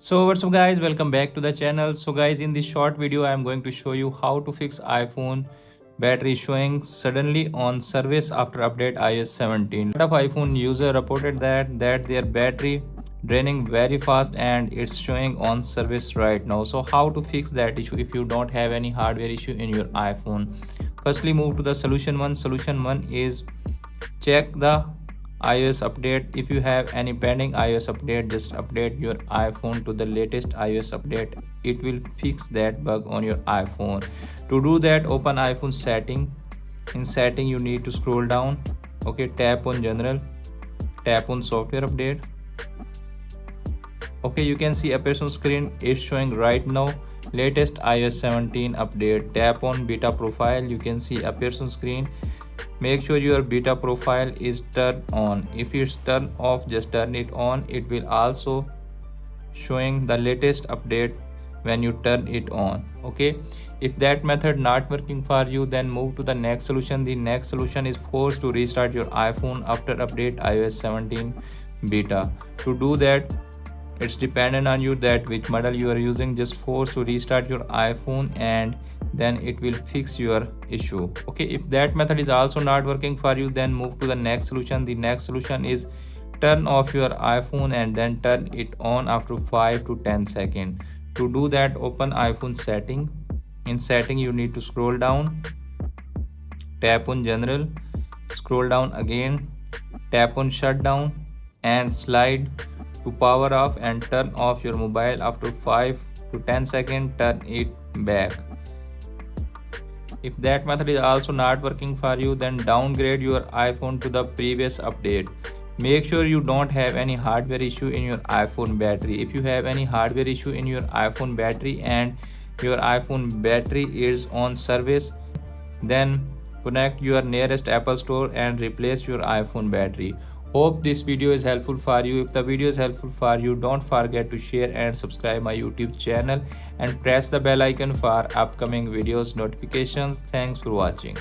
So what's up guys, welcome back to the channel. So guys, in this short video I am going to show you how to fix iPhone battery showing suddenly on service after update iOS 17. A lot of iPhone user reported that their battery draining very fast and it's showing on service right now. So how to fix that issue if you don't have any hardware issue in your iPhone? Firstly, move to the solution one. Solution one is check the iOS update. If you have any pending iOS update, just update your iPhone to the latest iOS update. It will fix that bug on your iPhone. To do that, open iPhone setting. In setting you need to scroll down. Okay, tap on general, tap on software update. Okay, you can see appears on screen. It's showing right now latest iOS 17 update. Tap on beta profile. You can see appears on screen. Make sure your beta profile is turned on. If it's turned off, just turn it on. It will also showing the latest update when you turn it on. Okay, if that method not working for you, then move to the next solution. The next solution is force to restart your iPhone after update iOS 17 beta. To do that, it's dependent on you that which model you are using. Just force to restart your iPhone and then it will fix your issue. Okay, if that method is also not working for you, then move to the next solution. The next solution is turn off your iPhone and then turn it on after 5 to 10 seconds. To do that, open iPhone setting. In setting you need to scroll down, tap on general, scroll down again, tap on shutdown and slide to power off and turn off your mobile after 5 to 10 seconds. Turn it back. If that method is also not working for you, then downgrade your iPhone to the previous update. Make sure you don't have any hardware issue in your iPhone battery. If you have any hardware issue in your iPhone battery and your iPhone battery is on service, then connect your nearest Apple store and replace your iPhone battery. Hope this video is helpful for you. If the video is helpful for you, don't forget to share and subscribe my YouTube channel and press the bell icon for upcoming videos notifications. Thanks for watching.